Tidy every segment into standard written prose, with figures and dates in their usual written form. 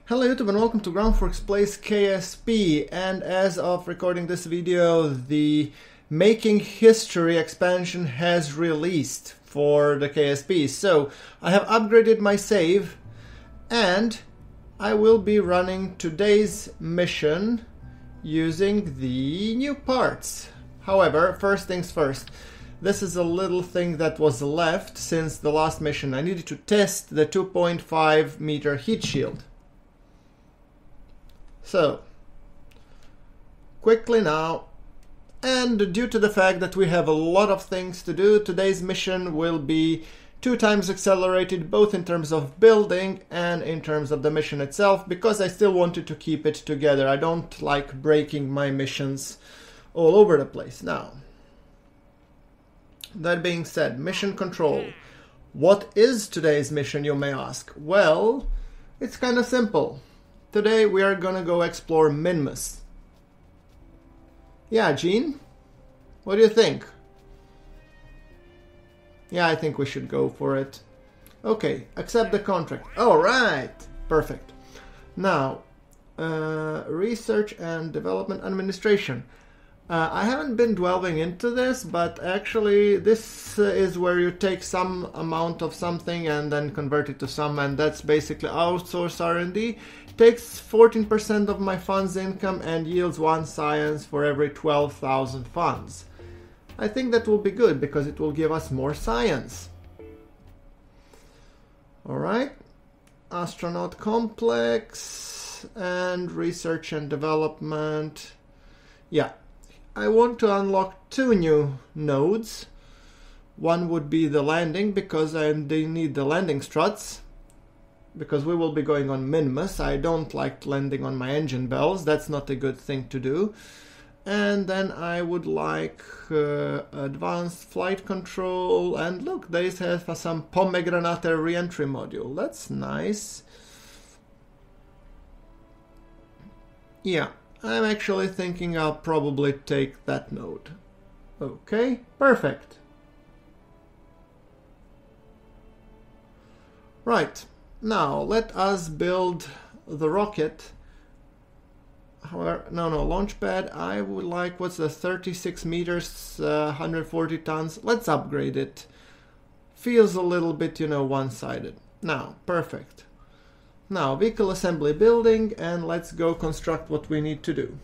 Hello YouTube and welcome to GrunfWorks Plays KSP, and as of recording this video, the Making History expansion has released for the KSP. So I have upgraded my save and I will be running today's mission using the new parts. However, first things first, this is a little thing that was left since the last mission. I needed to test the 2.5 meter heat shield. So, quickly now, and due to the fact that we have a lot of things to do, today's mission will be 2 times accelerated, both in terms of building and in terms of the mission itself, because I still wanted to keep it together. I don't like breaking my missions all over the place. Now, that being said, mission control. What is today's mission, you may ask? Well, it's kind of simple. Today we are gonna go explore Minmus. Yeah, Gene? What do you think? Yeah, I think we should go for it. Okay, accept the contract. Alright! Perfect. Now, research and development administration. I haven't been delving into this, but actually this is where you take some amount of something and then convert it to some, and that's basically outsource R&D. Takes 14% of my funds income and yields 1 science for every 12,000 funds. I think that will be good because it will give us more science. Alright, astronaut complex and research and development. Yeah. I want to unlock 2 new nodes. One would be the landing, because they need the landing struts, because we will be going on Minmus. I don't like landing on my engine bells, that's not a good thing to do. And then I would like advanced flight control, and look, they have some pomegranate re-entry module. That's nice. Yeah. I'm actually thinking I'll probably take that node. Okay, perfect. Right, now let us build the rocket. However, no, launch pad. I would like, what's the 36 meters, 140 tons. Let's upgrade it. Feels a little bit, one-sided. Now, perfect. Now, vehicle assembly building, and let's go construct what we need to do.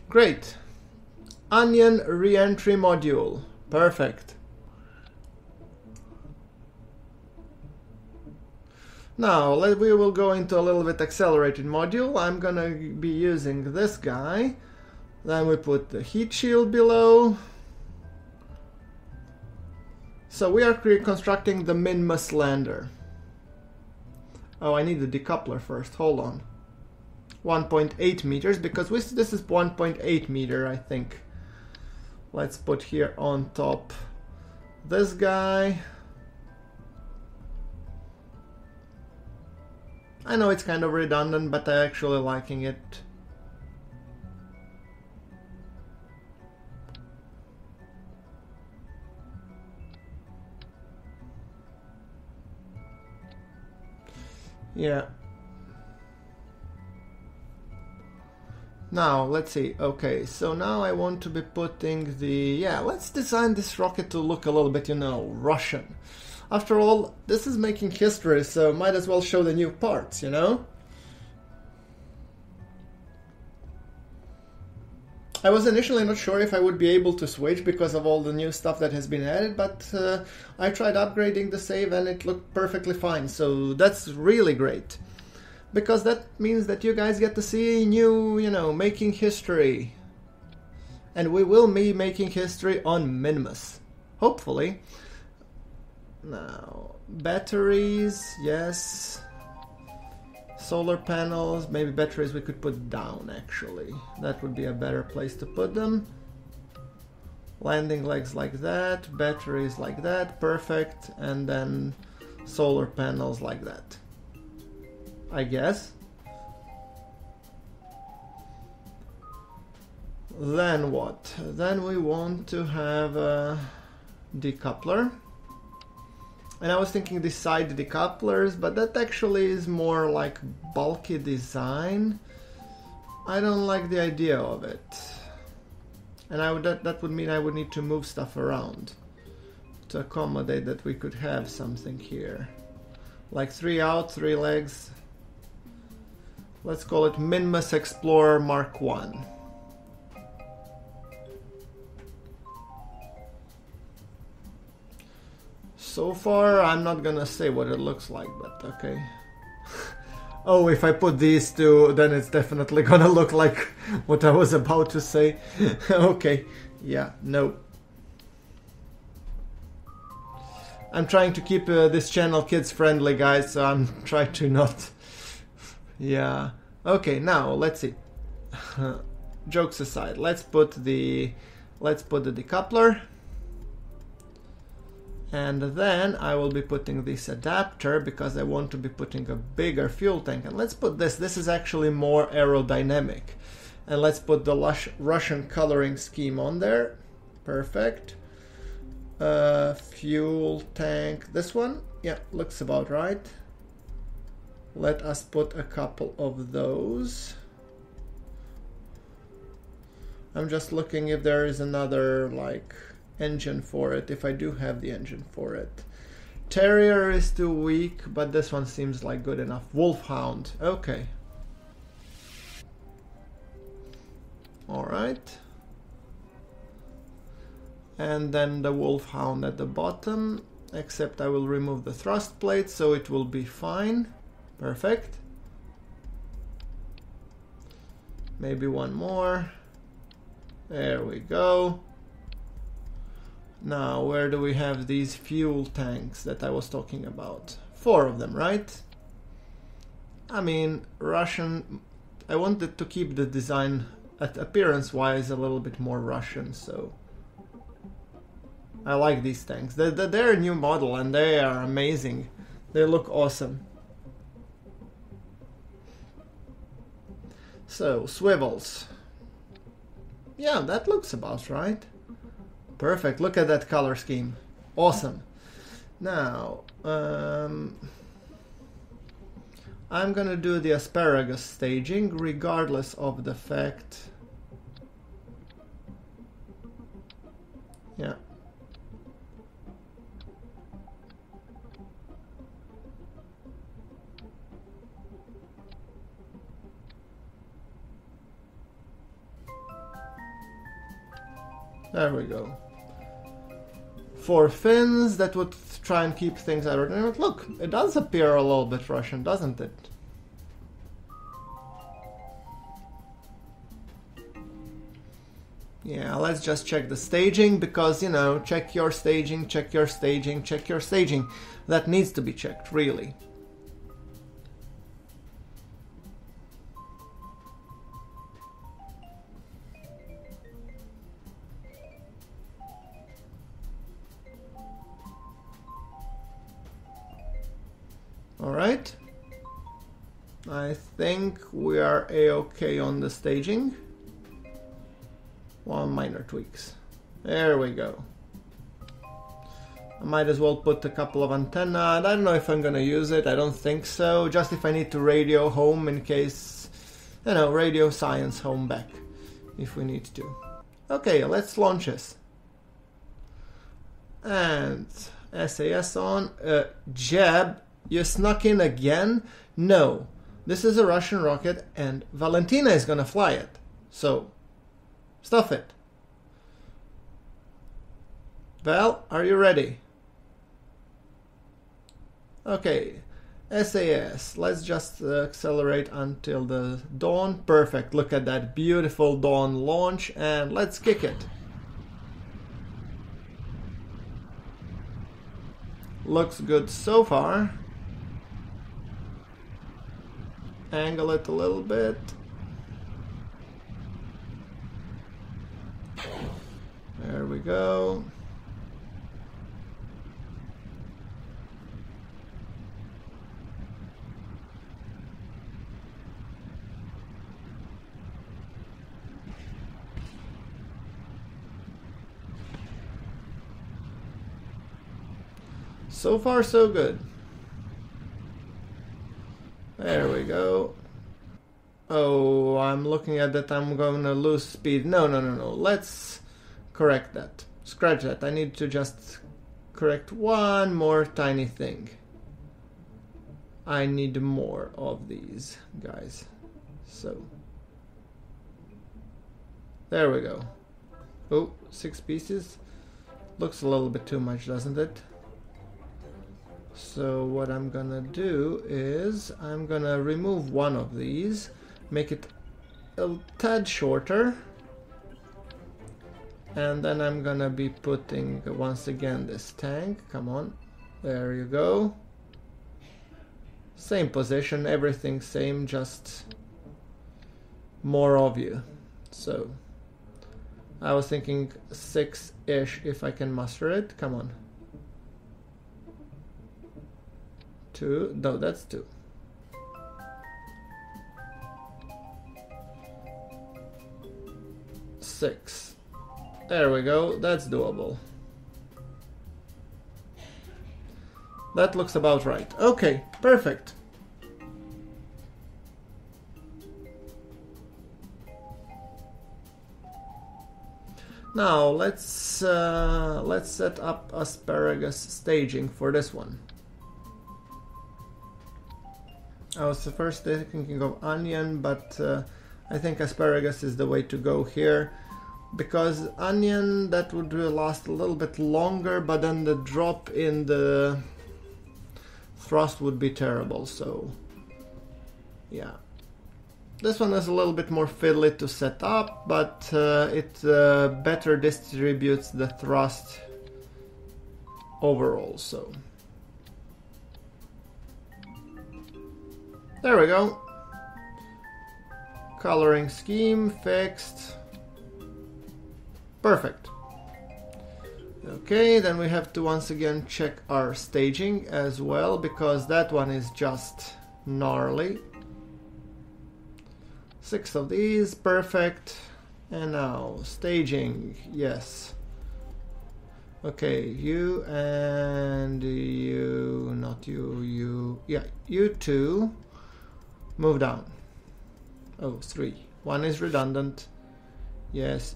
Great. Onion re-entry module. Perfect. Now, we will go into a little bit accelerated module. I'm gonna be using this guy. Then we put the heat shield below. So we are constructing the Minmus lander. Oh, I need the decoupler first. Hold on. 1.8 meters, because this is 1.8 meter, I think. Let's put here on top this guy. I know it's kind of redundant, but I'm actually liking it. Yeah. Now, let's see. Okay, so now I want to be putting the... Yeah, let's design this rocket to look a little bit, Russian. After all, this is making history, so might as well show the new parts, I was initially not sure if I would be able to switch because of all the new stuff that has been added, but I tried upgrading the save and it looked perfectly fine, so that's really great. Because that means that you guys get to see new, making history. And we will be making history on Minmus. Hopefully. Now, batteries, yes. Solar panels, maybe batteries we could put down actually. That would be a better place to put them. Landing legs like that, batteries like that, perfect. And then solar panels like that, I guess. Then what? Then we want to have a decoupler. And I was thinking these side decouplers, but that actually is more like bulky design. I don't like the idea of it. And that would mean I would need to move stuff around to accommodate that we could have something here. Like 3 out, 3 legs. Let's call it Minmus Explorer Mark 1. So far, I'm not gonna say what it looks like, but okay. Oh, if I put these two, then it's definitely gonna look like what I was about to say. Okay, yeah, no. I'm trying to keep this channel kids friendly, guys, so I'm trying to not... Yeah. Okay, now, let's see. Jokes aside, let's put the decoupler. And then I will be putting this adapter because I want to be putting a bigger fuel tank. And let's put this. This is actually more aerodynamic. And let's put the Russian coloring scheme on there. Perfect. Fuel tank. This one? Yeah, looks about right. Let us put a couple of those. I'm just looking if there is another, like... engine for it, if I do have the engine for it. Terrier is too weak, but this one seems like good enough. Wolfhound, okay. Alright. And then the Wolfhound at the bottom, except I will remove the thrust plate so it will be fine. Perfect. Maybe one more. There we go. Now, where do we have these fuel tanks that I was talking about? 4 of them, right? I mean, Russian... I wanted to keep the design, appearance-wise, a little bit more Russian, so... I like these tanks. They're a new model, and they are amazing. They look awesome. So, swivels. Yeah, that looks about right. Perfect, look at that color scheme. Awesome. Now, I'm gonna do the asparagus staging regardless of the fact. Yeah. There we go. 4 fins, that would try and keep things aerodynamic. Look, it does appear a little bit Russian, doesn't it? Yeah, let's just check the staging, because, you know, check your staging, check your staging, check your staging. That needs to be checked, really. Alright, I think we are a-okay on the staging. 1 minor tweaks. There we go. I might as well put a couple of antenna. I don't know if I'm gonna use it, I don't think so. Just if I need to radio home in case, you know, radio science home back if we need to. Okay, let's launch this. And SAS on. Jeb. You snuck in again? No. This is a Russian rocket and Valentina is gonna fly it. So, stuff it. Val, are you ready? Okay. SAS. Let's just accelerate until the dawn. Perfect. Look at that beautiful dawn launch and let's kick it. Looks good so far. Angle it a little bit. There we go. so far so good. There we go. Oh, I'm looking at that. I'm going to lose speed. No. Let's correct that. Scratch that. I need to just correct one more tiny thing. I need more of these guys. So there we go. Oh, 6 pieces. Looks a little bit too much, doesn't it? So what I'm gonna do is I'm gonna remove one of these, make it a tad shorter, and then I'm gonna be putting once again this tank. Come on, there you go. Same position, everything same, just more of you. So I was thinking 6-ish if I can muster it. Come on. 2, no, that's 2. Six. There we go, that's doable. That looks about right. Okay, perfect. Now let's set up asparagus staging for this one. I was first thinking of onion, but I think asparagus is the way to go here, because onion, that would last a little bit longer, but then the drop in the thrust would be terrible. So yeah, this one is a little bit more fiddly to set up, but it better distributes the thrust overall. So there we go. Coloring scheme fixed. Perfect. Okay, then we have to once again check our staging as well, because that one is just gnarly. 6 of these, perfect. And now staging, yes. Okay, you and you, not you, you, yeah, you two. Move down. Oh, 3. One is redundant. Yes.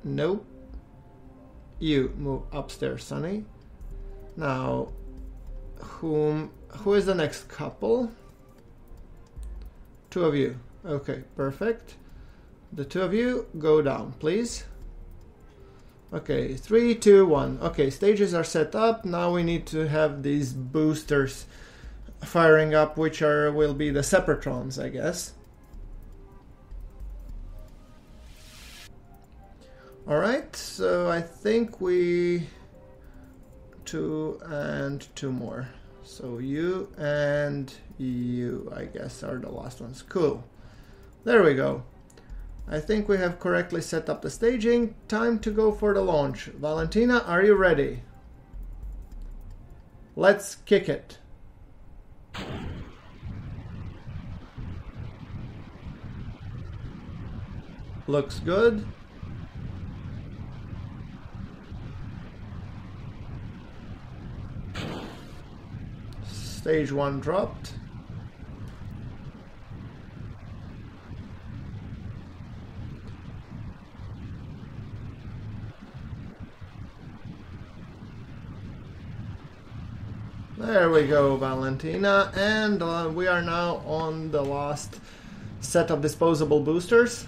Nope. You move upstairs, Sonny. Now, who is the next couple? 2 of you. Okay, perfect. The 2 of you go down, please. Okay, 3, 2, 1. Okay, stages are set up. Now we need to have these boosters firing up, which will be the Separatrons, I guess. Alright, so I think we 2 and 2 more. So you and you, I guess, are the last ones. Cool. There we go. I think we have correctly set up the staging. Time to go for the launch. Valentina, are you ready? Let's kick it. Looks good. Stage 1 dropped. There we go, Valentina, and we are now on the last set of disposable boosters.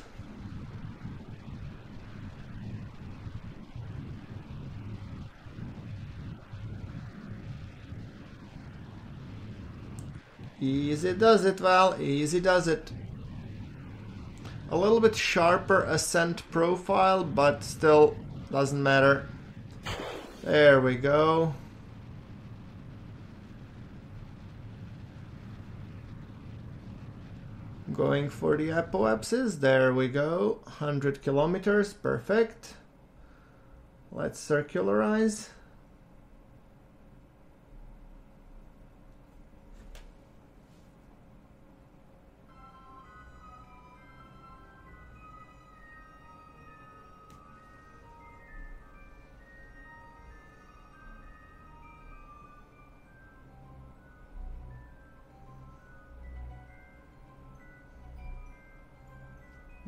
Easy does it, Val, easy does it. A little bit sharper ascent profile, but still doesn't matter. There we go. Going for the apoapsis, there we go. 100 kilometers, perfect. Let's circularize.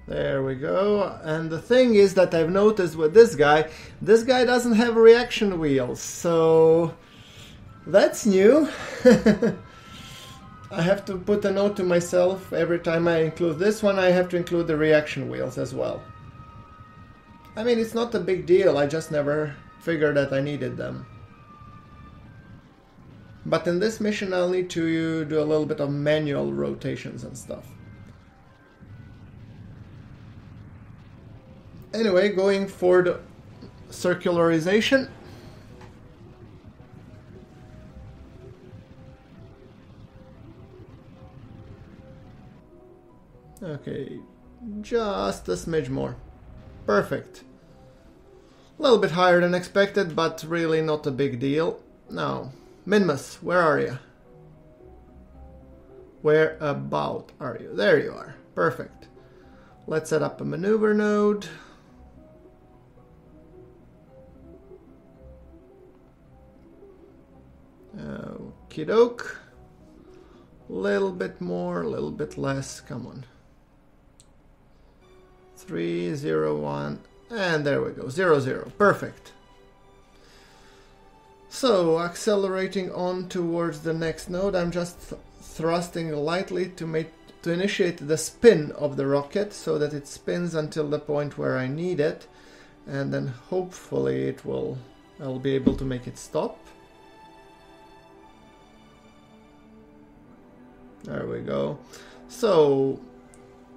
There we go. And the thing is that I've noticed with this guy doesn't have reaction wheels, so that's new. I have to put a note to myself every time I include this one. I have to include the reaction wheels as well. I mean, it's not a big deal, I just never figured that I needed them. But in this mission I'll need to do a little bit of manual rotations and stuff. Anyway, going for the circularization. Okay, just a smidge more. Perfect. A little bit higher than expected, but really not a big deal. Now, Minmus, where are you? Where about are you? There you are. Perfect. Let's set up a maneuver node. Okie doke. Little bit more, a little bit less. Come on. 3, 0, 1, and there we go. 0, 0. Perfect. So, accelerating on towards the next node, I'm just thrusting lightly to initiate the spin of the rocket so that it spins until the point where I need it, and then hopefully I'll be able to make it stop. There we go. So,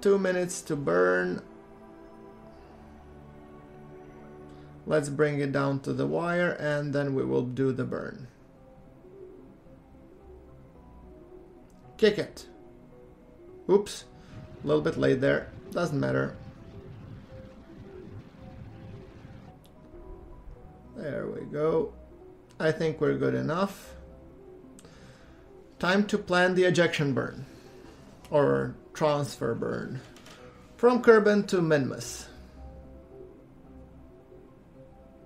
2 minutes to burn. Let's bring it down to the wire and then we will do the burn. Kick it. Oops, a little bit late there. Doesn't matter. There we go. I think we're good enough. Time to plan the ejection burn. Or transfer burn. From Kerbin to Minmus.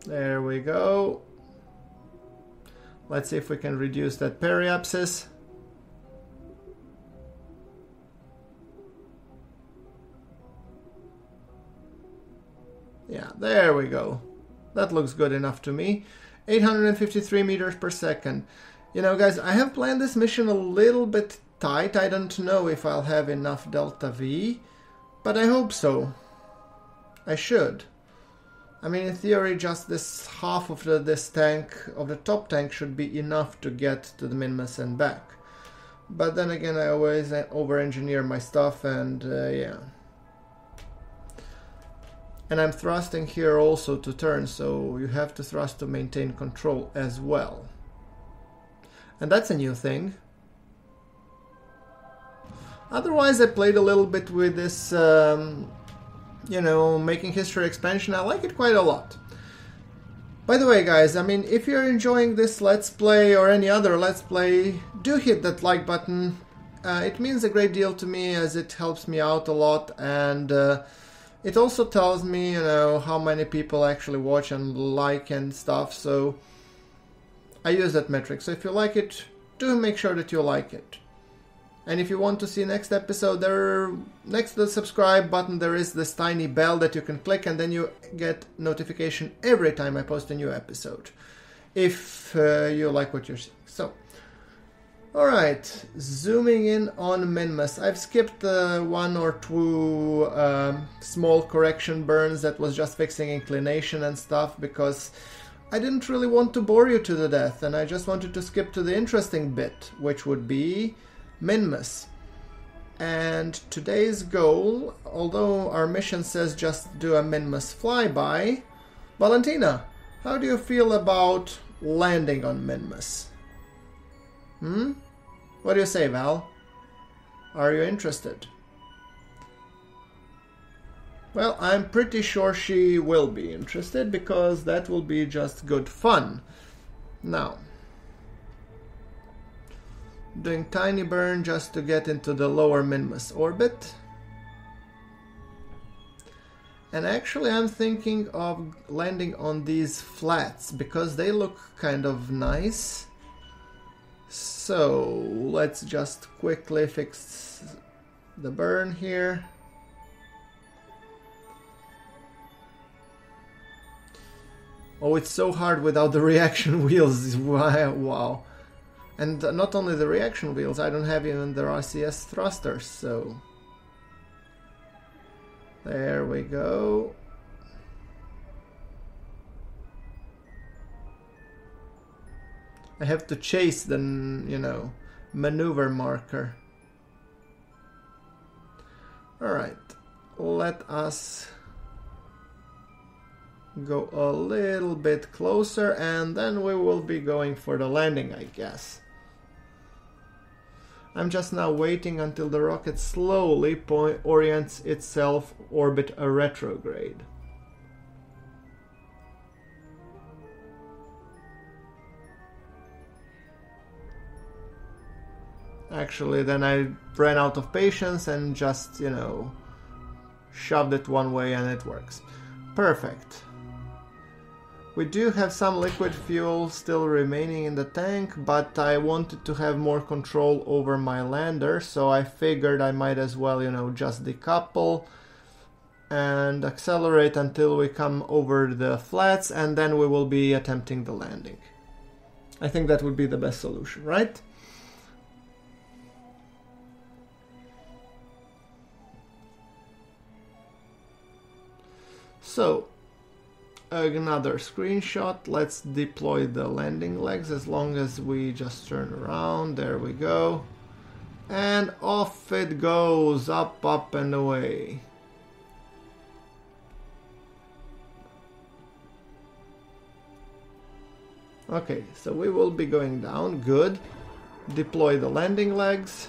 There we go. Let's see if we can reduce that periapsis. Yeah, there we go. That looks good enough to me. 853 meters per second. You know, guys, I have planned this mission a little bit tight. I don't know if I'll have enough delta V, but I hope so. I should. I mean, in theory, just this half of this tank, of the top tank, should be enough to get to the Minmus and back. But then again, I always over-engineer my stuff, and yeah. And I'm thrusting here also to turn, so you have to thrust to maintain control as well. And that's a new thing. Otherwise, I played a little bit with this, you know, making history expansion. I like it quite a lot. By the way, guys, I mean, if you're enjoying this Let's Play or any other Let's Play, do hit that like button. It means a great deal to me as it helps me out a lot, and it also tells me, you know, how many people actually watch and like and stuff, so I use that metric. So if you like it, do make sure that you like it. And if you want to see next episode, next to the subscribe button there is this tiny bell that you can click, and then you get notification every time I post a new episode, if you like what you're seeing. So, alright, zooming in on Minmus. I've skipped 1 or 2 small correction burns that was just fixing inclination and stuff, because I didn't really want to bore you to the death, and I just wanted to skip to the interesting bit, which would be Minmus. And today's goal, although our mission says just do a Minmus flyby, Valentina, how do you feel about landing on Minmus? What do you say, Val? Are you interested? Well, I'm pretty sure she will be interested, because that will be just good fun. Now, doing tiny burn just to get into the lower Minmus orbit. And actually I'm thinking of landing on these flats, because they look kind of nice. So let's just quickly fix the burn here. Oh, it's so hard without the reaction wheels. Wow. And not only the reaction wheels, I don't have even the RCS thrusters, so... There we go. I have to chase the, you know, maneuver marker. Alright, let us go a little bit closer and then we will be going for the landing, I guess. I'm just now waiting until the rocket slowly orients itself orbit a retrograde. Actually, then I ran out of patience and just, you know, shoved it one way and it works. Perfect. We do have some liquid fuel still remaining in the tank, but I wanted to have more control over my lander, so I figured I might as well, you know, just decouple and accelerate until we come over the flats, and then we will be attempting the landing. I think that would be the best solution, right? So, another screenshot. Let's deploy the landing legs as long as we just turn around. There we go. And off it goes, up, up and away. Okay, so we will be going down. Good. Deploy the landing legs.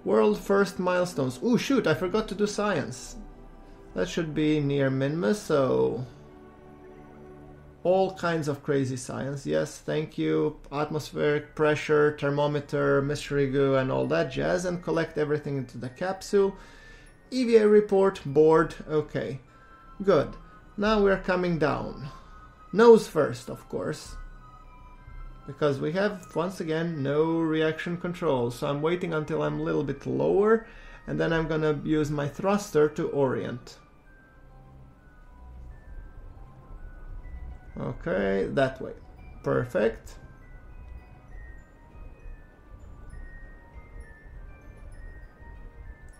World first milestones. Ooh, shoot, I forgot to do science. That should be near Minmus, so... all kinds of crazy science. Yes, thank you. Atmospheric pressure, thermometer, mystery goo, and all that jazz, and collect everything into the capsule. EVA report, board. Okay, good. Now we're coming down. Nose first, of course. Because we have, once again, no reaction control. So I'm waiting until I'm a little bit lower, and then I'm gonna use my thruster to orient. Okay, that way. Perfect.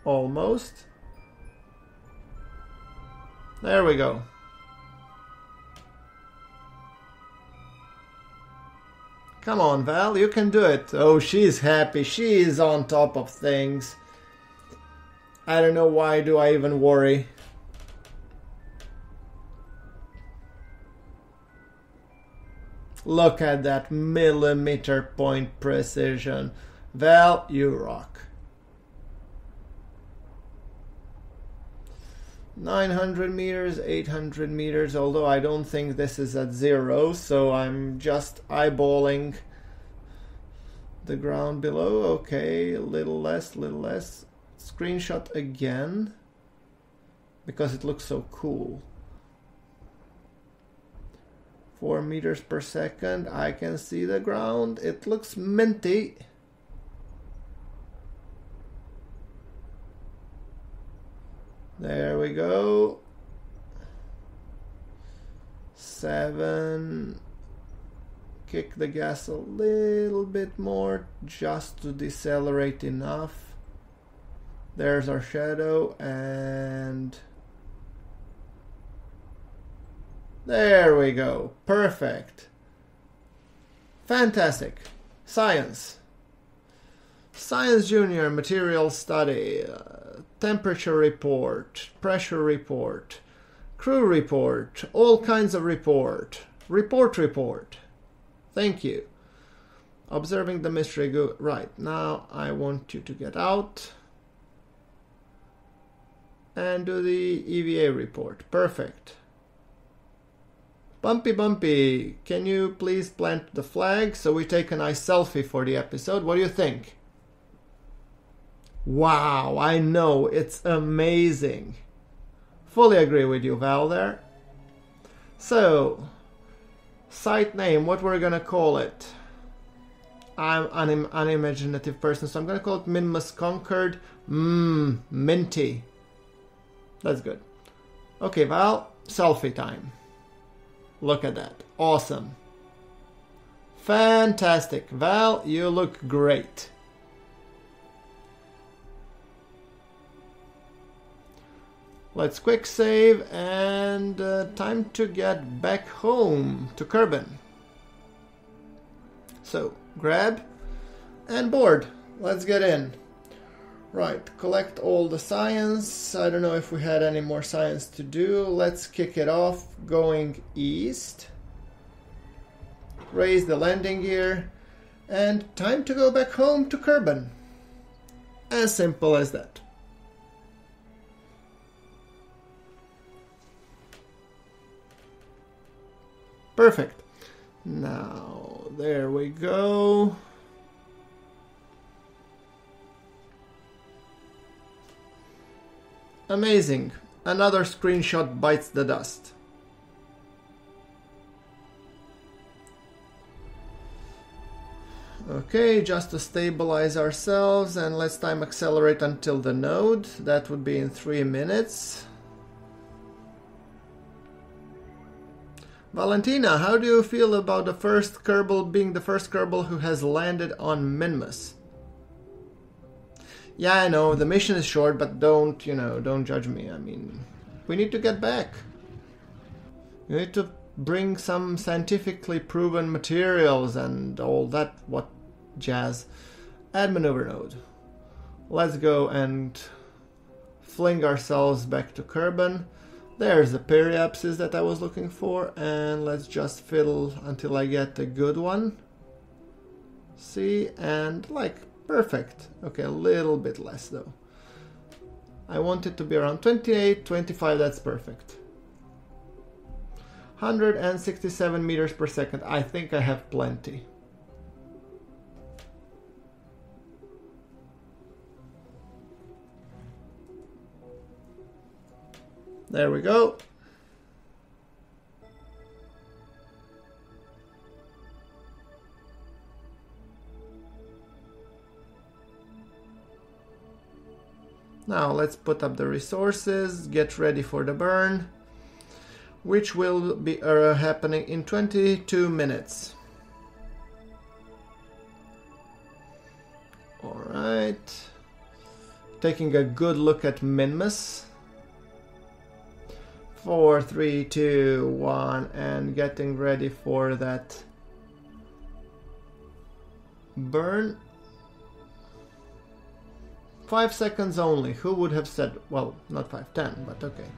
Almost. There we go. Come on, Val, you can do it. Oh, she's happy. She's on top of things. I don't know why do I even worry. Look at that millimeter point precision. Val, you rock. 900 meters, 800 meters, although I don't think this is at 0, so I'm just eyeballing the ground below. Okay, a little less, little less. Screenshot again, because it looks so cool. 4 meters per second, I can see the ground. It looks minty. There we go. 7. Kick the gas a little bit more just to decelerate enough. There's our shadow, and there we go. Perfect. Fantastic. Science. Science Junior, material study. Temperature report, pressure report, crew report, all kinds of report. Report. Thank you. Observing the mystery goo. Right, now I want you to get out and do the EVA report. Perfect. Bumpy, can you please plant the flag so we take a nice selfie for the episode? What do you think? Wow, I know, it's amazing. Fully agree with you, Val, there. So, site name, what we're gonna call it? I'm an unimaginative person, so I'm gonna call it Minmus Conquered. Minty. That's good. Okay, Val, selfie time. Look at that. Awesome. Fantastic. Val, you look great. Let's quick save and time to get back home to Kerbin. So, grab and board. Let's get in. Right, collect all the science. I don't know if we had any more science to do. Let's kick it off going east. Raise the landing gear. And time to go back home to Kerbin. As simple as that. Perfect. Now, there we go. Amazing. Another screenshot bites the dust. Okay, just to stabilize ourselves, and let's time accelerate until the node. That would be in 3 minutes. Valentina, how do you feel about the first Kerbal being the first Kerbal who has landed on Minmus? Yeah, I know, the mission is short, but don't judge me. I mean, we need to get back. You need to bring some scientifically proven materials and all that, what jazz. Add maneuver node. Let's go and fling ourselves back to Kerbin. There's the periapsis that I was looking for, and let's just fiddle until I get a good one. See, and like, perfect. Okay, a little bit less though. I want it to be around 28, 25, that's perfect. 167 meters per second, I think I have plenty. There we go. Now let's put up the resources, get ready for the burn, which will be happening in 22 minutes. Alright. Taking a good look at Minmus. 4, 3, 2, 1, and getting ready for that burn. 5 seconds only. Who would have said? Well, not 5, 10, but okay.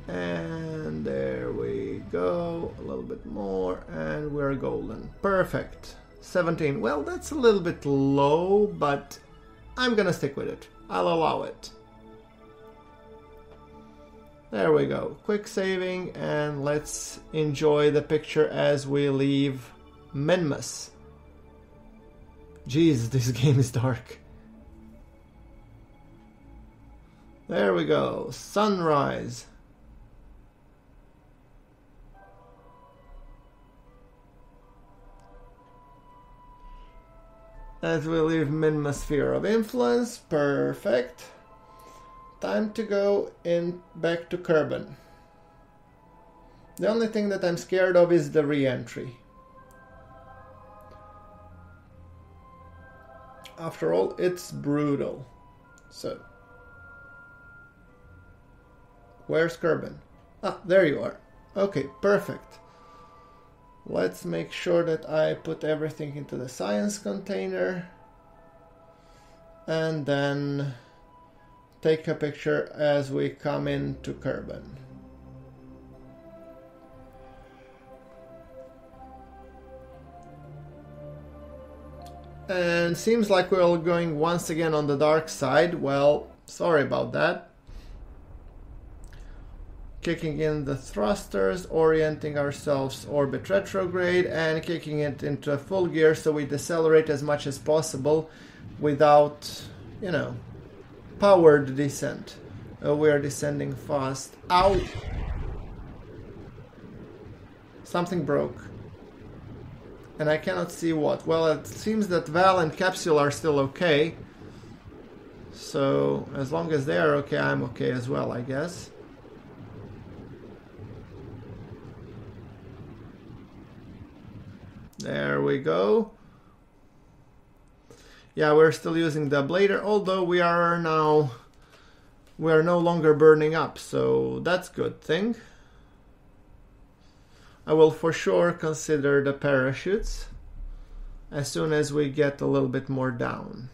And there we go. A little bit more, and we're golden. Perfect. 17. Well, that's a little bit low, but I'm gonna stick with it. I'll allow it. There we go. Quick saving, and let's enjoy the picture as we leave Minmus. Jeez, this game is dark. There we go. Sunrise. As we leave Minmus sphere of influence. Perfect. Time to go back to Kerbin. The only thing that I'm scared of is the re-entry. After all, it's brutal. So, where's Kerbin? Ah, there you are. Okay, perfect. Let's make sure that I put everything into the science container. And then take a picture as we come into Kerbin. And seems like we're all going once again on the dark side. Well, sorry about that. Kicking in the thrusters, orienting ourselves orbit retrograde, and kicking it into a full gear so we decelerate as much as possible without, powered descent. We are descending fast. Ow! Something broke. And I cannot see what. Well, it seems that Val and Capsule are still okay. So, as long as they are okay, I'm okay as well, I guess. There we go. Yeah, we're still using the ablator, although we are no longer burning up, so that's a good thing. I will for sure consider the parachutes as soon as we get a little bit more down.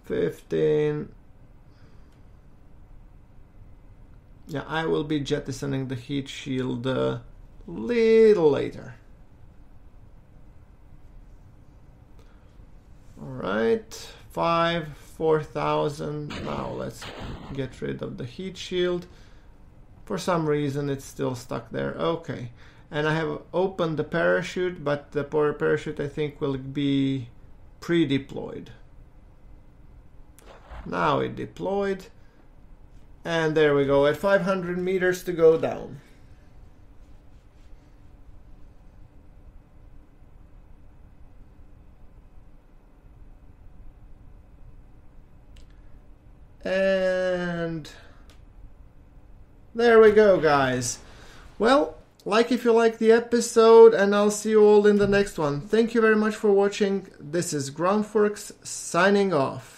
15. Yeah, I will be jettisoning the heat shield a little later. Alright, 4,000. Now let's get rid of the heat shield. For some reason it's still stuck there. Okay, and I have opened the parachute, but the parachute I think will be pre-deployed. Now it deployed, and there we go, at 500 meters to go down. And there we go, guys. Well, like if you like the episode, and I'll see you all in the next one. Thank you very much for watching. This is GrunfWorks signing off.